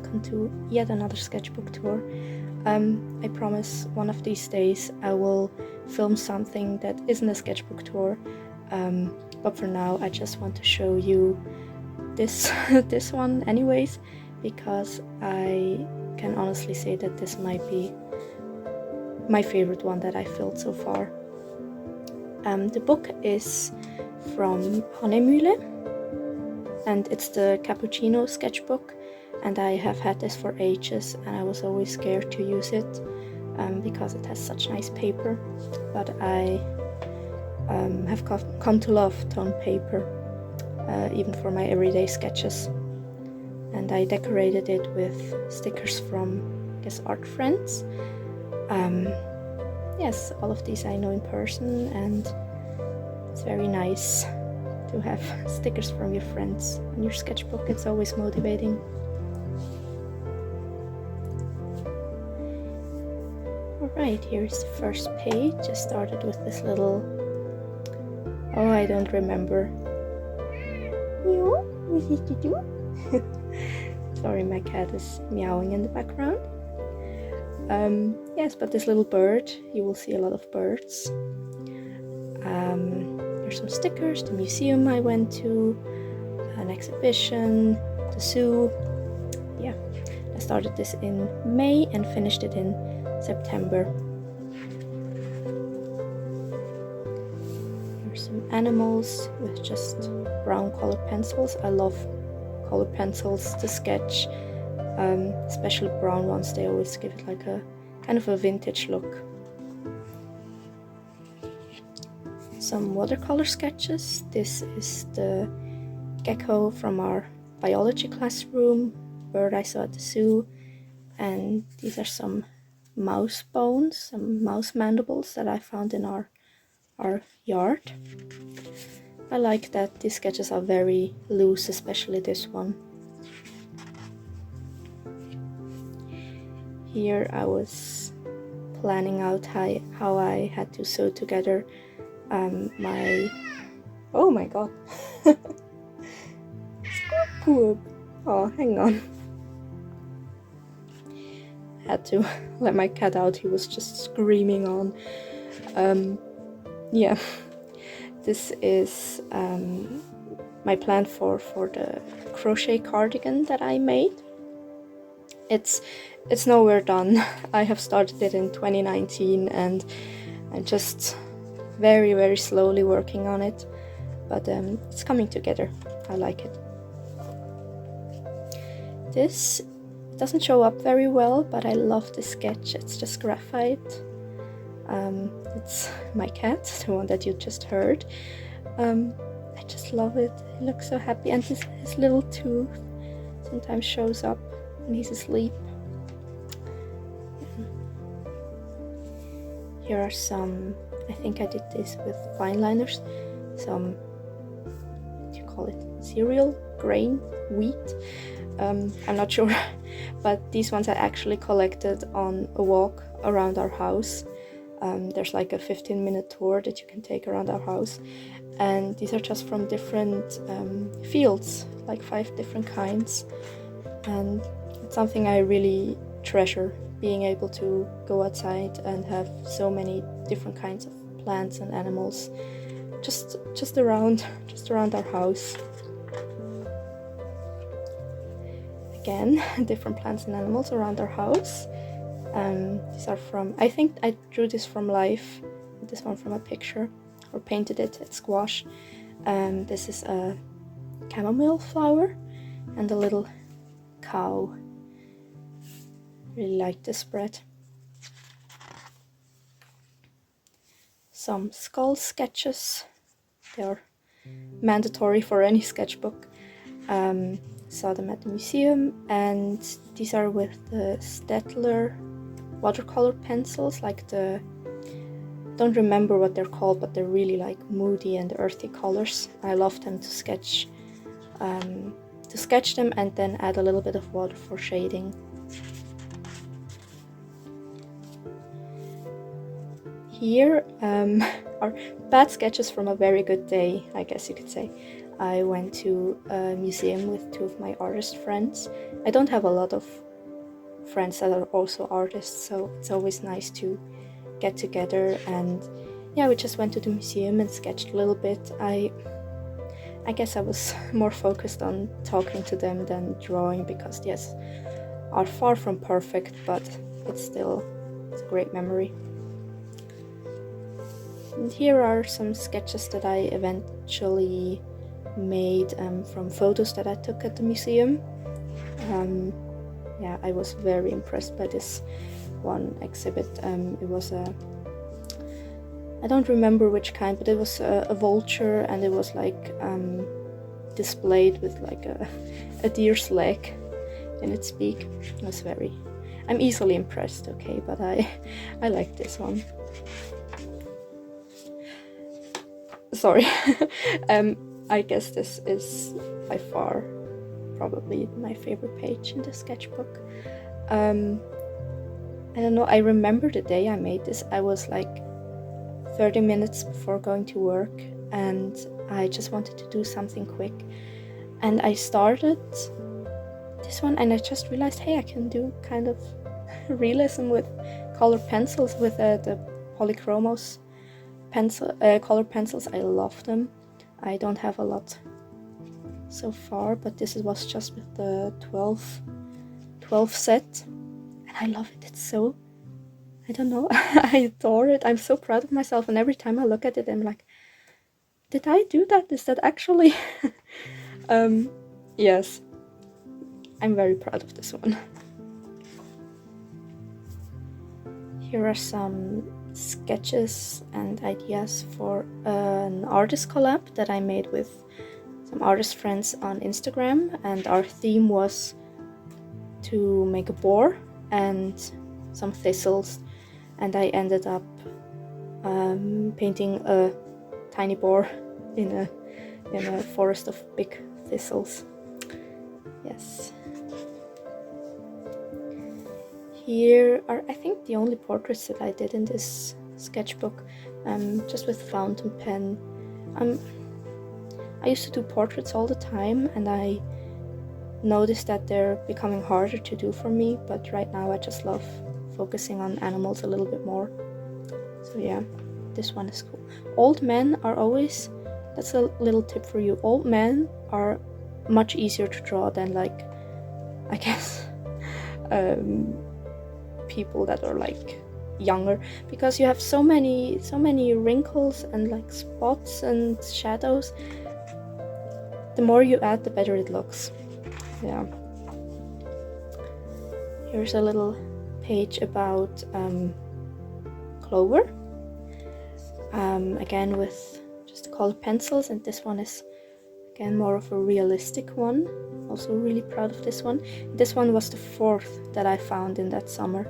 welcome to yet another sketchbook tour. I promise one of these days I will film something that isn't a sketchbook tour, but for now I just want to show you this this one anyways, because I can honestly say that this might be my favorite one that I filled so far. The book is from Honnemühle, and it's the Cappuccino sketchbook, and I have had this for ages and I was always scared to use it because it has such nice paper, but I have come to love toned paper, even for my everyday sketches. And I decorated it with stickers from, I guess, art friends. Yes, all of these I know in person, and it's very nice to have stickers from your friends on your sketchbook. It's always motivating. Alright, here's the first page. I started with this little... oh, I don't remember. Sorry, my cat is meowing in the background. Yes, but this little bird, you will see a lot of birds. There's some stickers, the museum I went to, an exhibition, the zoo. Yeah, I started this in May and finished it in September. Here's some animals with just brown colored pencils. I love colored pencils to sketch, especially brown ones. They always give it like a kind of a vintage look. Some watercolor sketches. This is the gecko from our biology classroom, bird I saw at the zoo, and these are some mouse bones, some mouse mandibles that I found in our yard. I like that these sketches are very loose, especially this one. Here I was planning out how I had to sew together my... oh my god. Oh, hang on. I had to let my cat out, he was just screaming on. Yeah, this is my plan for the crochet cardigan that I made. It's nowhere done. I have started it in 2019 and I'm just very slowly working on it, but it's coming together. I like it. This doesn't show up very well, but I love this sketch. It's just graphite. It's my cat, the one that you just heard. I just love it. He looks so happy, and his little tooth sometimes shows up when he's asleep. Here are some, I think I did this with fine liners, some, what do you call it, cereal, grain, wheat, I'm not sure, but these ones I actually collected on a walk around our house. There's like a 15-minute tour that you can take around our house, and these are just from different fields, like 5 different kinds, and it's something I really treasure, being able to go outside and have so many different kinds of plants and animals just around our house. Again, different plants and animals around our house. These are from, I think I drew this from life, this one from a picture, or painted it at squash. This is a chamomile flower and a little cow. Really like this spread. Some skull sketches. They are mandatory for any sketchbook. Saw them at the museum, and these are with the Staedtler watercolor pencils, like the... don't remember what they're called, but they're really like moody and earthy colors. I love them to sketch them and then add a little bit of water for shading. Here are bad sketches from a very good day, I guess you could say. I went to a museum with 2 of my artist friends. I don't have a lot of friends that are also artists, so it's always nice to get together, and yeah, we just went to the museum and sketched a little bit. I guess I was more focused on talking to them than drawing, because yes, are far from perfect, but it's a great memory. And here are some sketches that I eventually made from photos that I took at the museum. Yeah, I was very impressed by this one exhibit. It was I don't remember which kind, but it was a vulture, and it was like displayed with like a deer's leg in its beak. It was I'm easily impressed, okay, but I like this one. Sorry. I guess this is by far probably my favorite page in the sketchbook. I don't know, I remember the day I made this. I was like 30 minutes before going to work, and I just wanted to do something quick, and I started this one, and I just realized, hey, I can do kind of realism with colored pencils, with the polychromos colored pencils. I love them. I don't have a lot so far, but this was just with the 12 set, and I love it. It's so, I don't know, I adore it. I'm so proud of myself, and every time I look at it, I'm like, did I do that? Is that actually yes, I'm very proud of this one. Here are some sketches and ideas for an artist collab that I made with some artist friends on Instagram, and our theme was to make a boar and some thistles, and I ended up painting a tiny boar in a forest of big thistles. Yes. Here are, I think, the only portraits that I did in this sketchbook, just with fountain pen. I used to do portraits all the time, and I noticed that they're becoming harder to do for me, but right now I just love focusing on animals a little bit more. So yeah, this one is cool. Old men are always, that's a little tip for you, old men are much easier to draw than, like, I guess, people that are like younger, because you have so many wrinkles and like spots and shadows. The more you add, the better it looks. Yeah. Here's a little page about clover, again with just colored pencils, and this one is again more of a realistic one. Also really proud of this one. This one was the 4th that I found in that summer.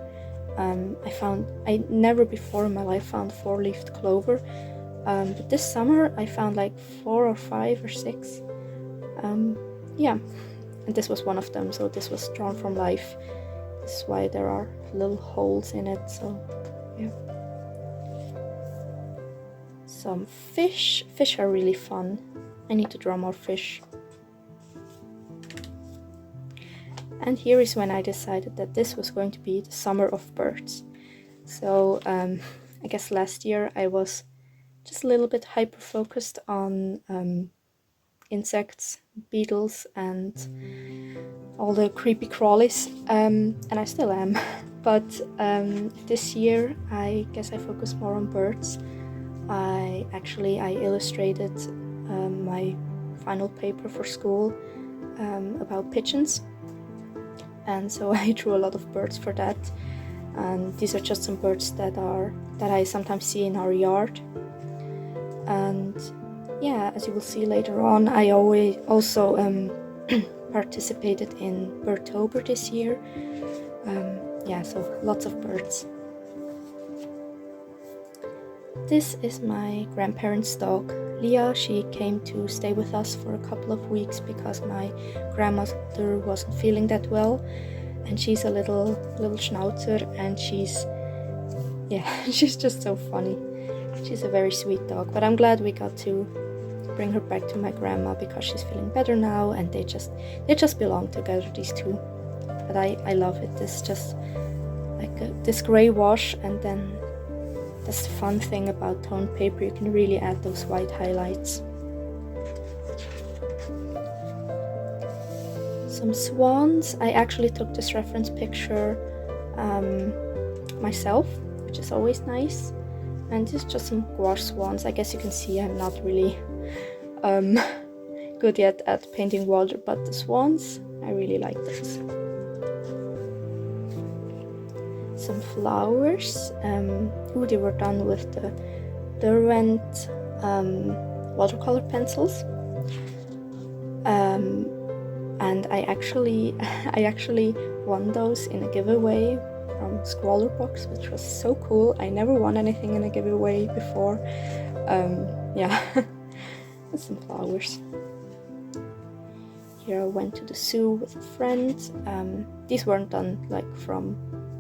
I never before in my life found 4-leaved clover, but this summer I found like 4 or 5 or 6. Yeah, and this was one of them, so this was drawn from life. This is why there are little holes in it, so yeah. Some fish. Fish are really fun. I need to draw more fish. And here is when I decided that this was going to be the summer of birds. So I guess last year I was just a little bit hyper focused on insects, beetles, and all the creepy crawlies, and I still am. But this year I guess I focused more on birds. I illustrated my final paper for school about pigeons, and so I drew a lot of birds for that. And these are just some birds that I sometimes see in our yard. And yeah, as you will see later on, I also participated in Birdtober this year. Yeah, so lots of birds. This is my grandparents' dog, Leah. She came to stay with us for a couple of weeks because my grandmother wasn't feeling that well, and she's a little schnauzer, and she's just so funny. She's a very sweet dog, but I'm glad we got to bring her back to my grandma because she's feeling better now, and they just belong together, these two. But I love it. It's just like this gray wash, and then that's the fun thing about toned paper, you can really add those white highlights. Some swans. I actually took this reference picture myself, which is always nice. And it's just some gouache swans. I guess you can see I'm not really good yet at painting water, but the swans, I really like those. Some flowers. They were done with the Derwent watercolor pencils. And I actually won those in a giveaway from Scrawlrbox, which was so cool. I never won anything in a giveaway before. Yeah, some flowers. Here I went to the zoo with a friend. These weren't done like from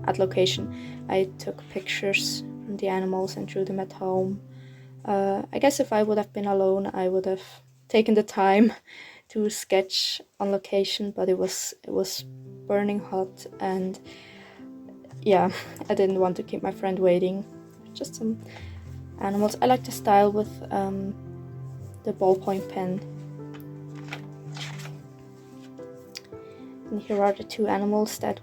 at location. I took pictures from the animals and drew them at home. I guess if I would have been alone, I would have taken the time to sketch on location, but it was burning hot, and yeah, I didn't want to keep my friend waiting. Just some animals. I like the style with the ballpoint pen. And here are the two animals that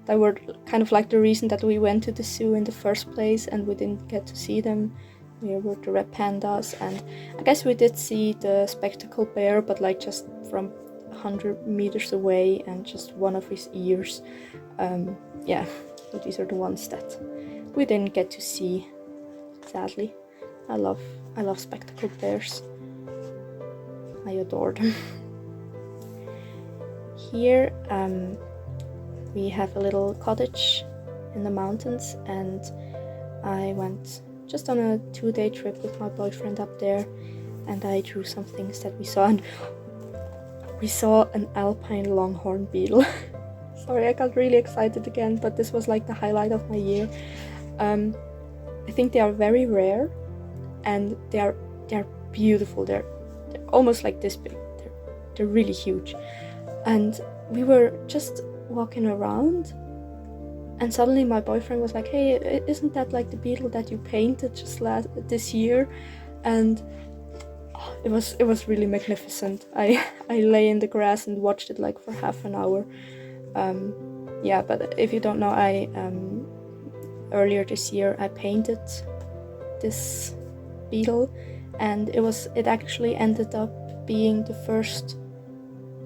were kind of like the reason that we went to the zoo in the first place, and we didn't get to see them. Here were the red pandas, and I guess we did see the spectacled bear, but like just from 100 meters away, and just one of his ears. Yeah, so these are the ones that we didn't get to see, sadly. I love spectacled bears. I adore them. Here we have a little cottage in the mountains, and I went just on a 2-day trip with my boyfriend up there, and I drew some things that we saw, and we saw an alpine longhorn beetle. Sorry, I got really excited again, but this was like the highlight of my year. I think they are very rare, and they are beautiful. They're almost like this big. They're really huge. And we were just walking around, and suddenly my boyfriend was like, "Hey, isn't that like the beetle that you painted just this year?" And it was really magnificent. I lay in the grass and watched it like for half an hour. Yeah, but if you don't know, I earlier this year I painted this beetle, and it actually ended up being the first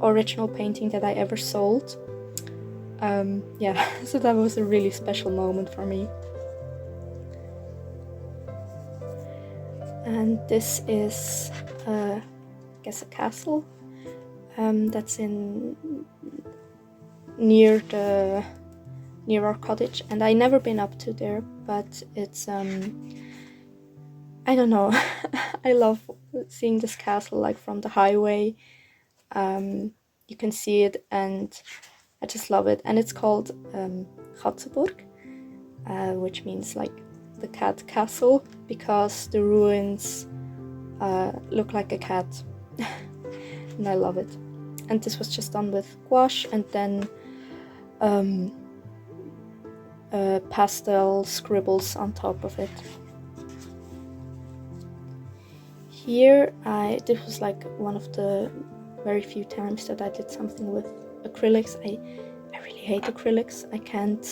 original painting that I ever sold. Yeah, so that was a really special moment for me. And this is, I guess, a castle that's near our cottage, and I never been up to there, but it's I don't know. I love seeing this castle like from the highway. You can see it, and I just love it. And it's called Katzenburg, which means like the cat castle, because the ruins look like a cat. And I love it. And this was just done with gouache, and then pastel scribbles on top of it. Here, this was like one of the very few times that I did something with acrylics. I really hate acrylics. I can't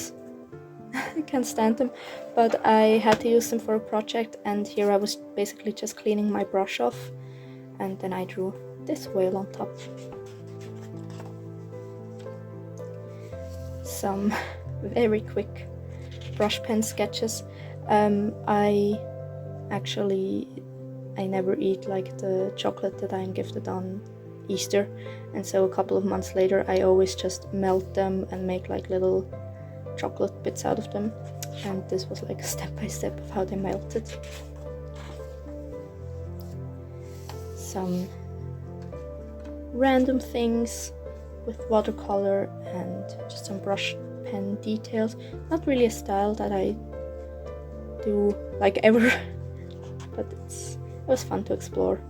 stand them, but I had to use them for a project, and here I was basically just cleaning my brush off, and then I drew this whale on top. Some very quick brush pen sketches. I never eat like the chocolate that I'm gifted on Easter, and so a couple of months later I always just melt them and make like little chocolate bits out of them, and this was like a step by step of how they melted. Some random things with watercolor and just some brush pen details. Not really a style that I do like ever, but it was fun to explore.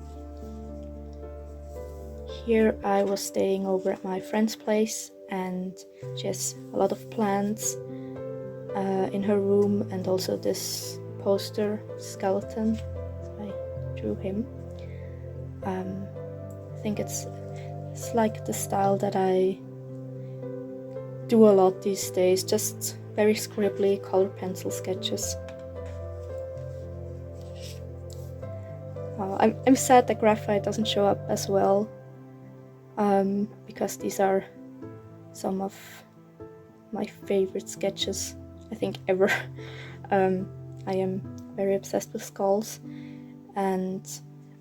here I was staying over at my friend's place, and she has a lot of plants in her room, and also this poster skeleton. I drew him. I think it's like the style that I do a lot these days, just very scribbly color pencil sketches. I'm sad that graphite doesn't show up as well, because these are some of my favorite sketches, I think, ever. I am very obsessed with skulls, and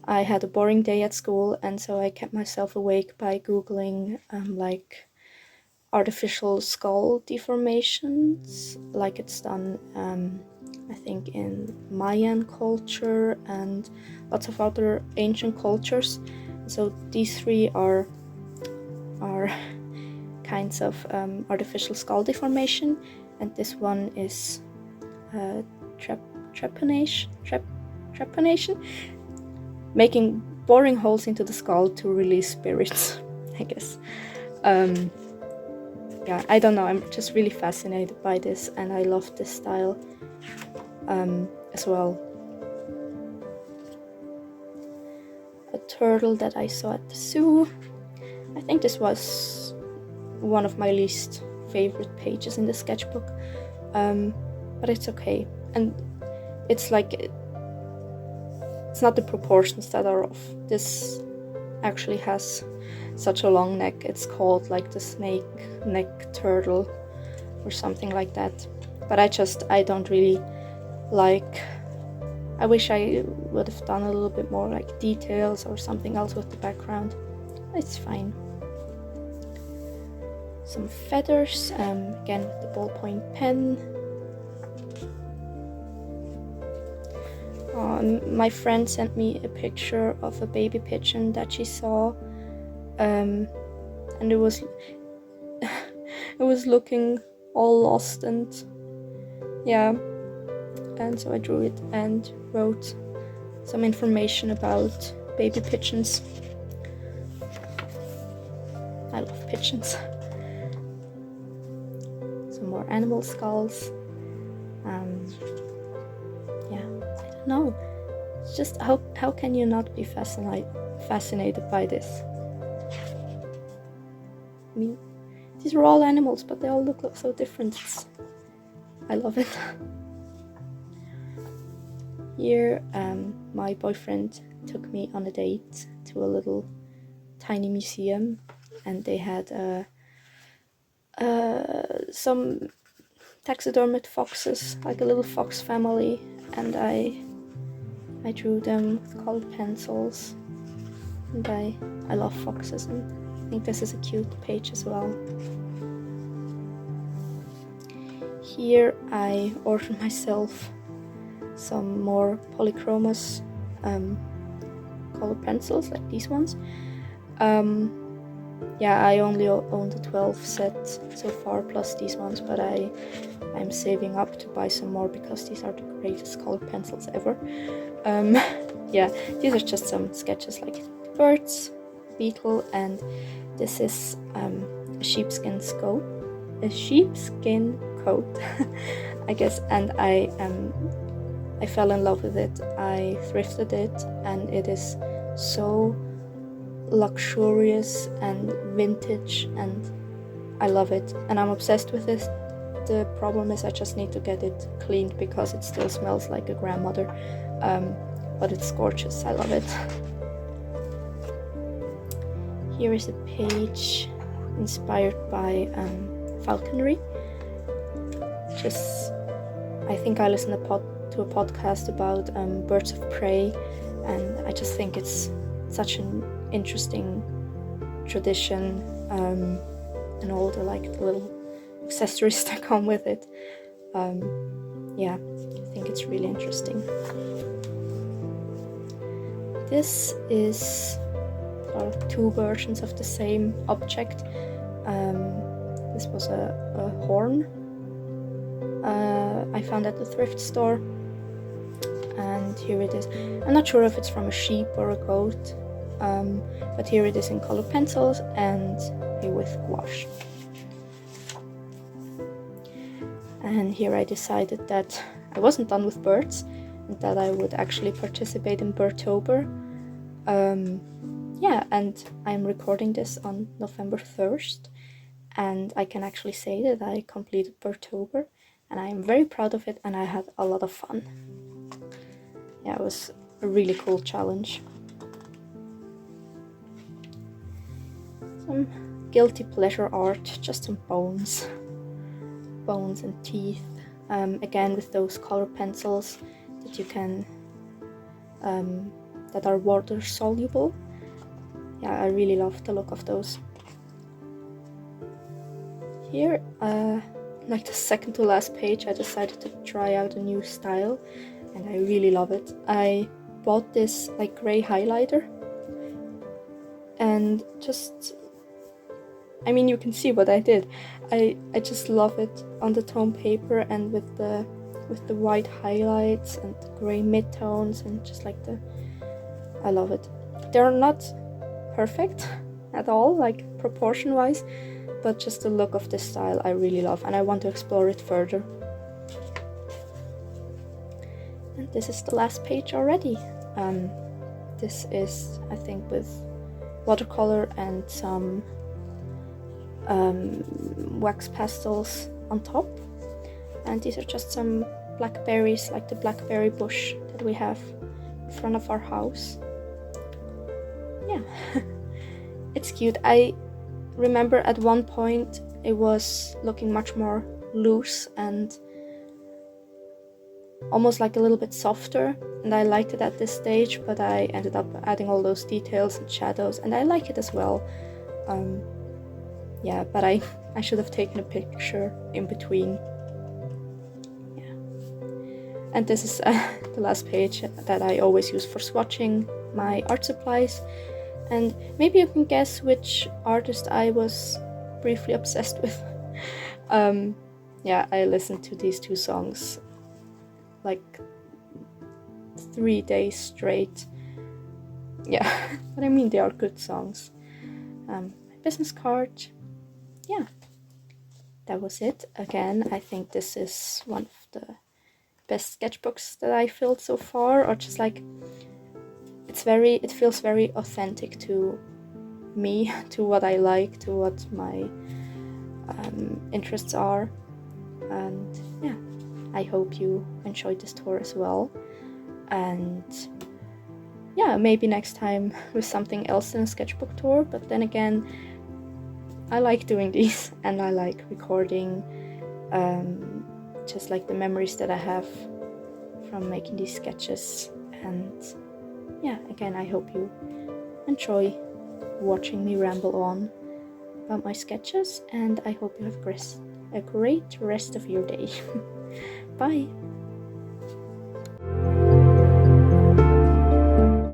I had a boring day at school, and so I kept myself awake by googling like artificial skull deformations, like it's done I think in Mayan culture and lots of other ancient cultures. So these three are kinds of artificial skull deformation, and this one is trepanation, making boring holes into the skull to release spirits, I guess. Yeah, I don't know, I'm just really fascinated by this, and I love this style as well. A turtle that I saw at the zoo. I think this was one of my least favorite pages in the sketchbook, but it's okay. And it's like, it's not the proportions that are off. This actually has such a long neck. It's called like the snake neck turtle or something like that. But I don't really like, I wish I would have done a little bit more like details or something else with the background. It's fine. Some feathers, again with the ballpoint pen. My friend sent me a picture of a baby pigeon that she saw, and it was it was looking all lost, and yeah, and so I drew it and wrote some information about baby pigeons. I love pigeons. Some more animal skulls. Yeah, I don't know. It's just how can you not be fascinated by this? I mean, these are all animals, but they all look so different. I love it. Here, my boyfriend took me on a date to a little tiny museum, and they had some taxidermied foxes, like a little fox family, and I drew them with colored pencils, and I love foxes, and I think this is a cute page as well. Here I ordered myself some more polychromos colored pencils, like these ones. Yeah, I only own the 12 set so far, plus these ones, but I'm saving up to buy some more because these are the greatest colored pencils ever. Yeah, these are just some sketches like birds, beetle, and this is a sheepskin coat, I guess, and I fell in love with it. I thrifted it, and it is so luxurious and vintage, and I love it, and I'm obsessed with this. The problem is I just need to get it cleaned because it still smells like a grandmother, but it's gorgeous. I love it. Here is a page inspired by falconry. I think I listened to a podcast about birds of prey, and I just think it's such an interesting tradition, and all the little accessories that come with it. Yeah, I think it's really interesting. This is two versions of the same object. This was a horn I found at the thrift store, and here it is. I'm not sure if it's from a sheep or a goat, but here it is in colored pencils and here with gouache. And here I decided that I wasn't done with birds and that I would actually participate in Birdtober. Yeah, and I'm recording this on November 1st, and I can actually say that I completed Birdtober, and I'm very proud of it, and I had a lot of fun. Yeah, it was a really cool challenge. Some guilty pleasure art, just some bones and teeth, again with those color pencils that you can that are water soluble. Yeah, I really love the look of those. Here, like the second to last page, I decided to try out a new style, and I really love it. I bought this like gray highlighter, and just, I mean, you can see what I did. I just love it on the tone paper and with the white highlights and the gray midtones, and just like I love it. They're not perfect at all, like proportion wise, but just the look of this style I really love, and I want to explore it further. And this is the last page already. This is, I think, with watercolor and some wax pastels on top, and these are just some blackberries, like the blackberry bush that we have in front of our house. Yeah. It's cute. I remember at one point it was looking much more loose and almost like a little bit softer, and I liked it at this stage, but I ended up adding all those details and shadows, and I like it as well. Yeah, but I should have taken a picture in between. Yeah. And this is the last page that I always use for swatching my art supplies. And maybe you can guess which artist I was briefly obsessed with. Yeah, I listened to these two songs like 3 days straight. Yeah, but I mean, they are good songs. My business card. Yeah, that was it. Again, I think this is one of the best sketchbooks that I filled so far, or just like it feels very authentic to me, to what I like, to what my interests are. And yeah, I hope you enjoyed this tour as well. And yeah, maybe next time with something else than a sketchbook tour, but then again, I like doing these, and I like recording just like the memories that I have from making these sketches. And yeah, again, I hope you enjoy watching me ramble on about my sketches, and I hope you have a great rest of your day. Bye!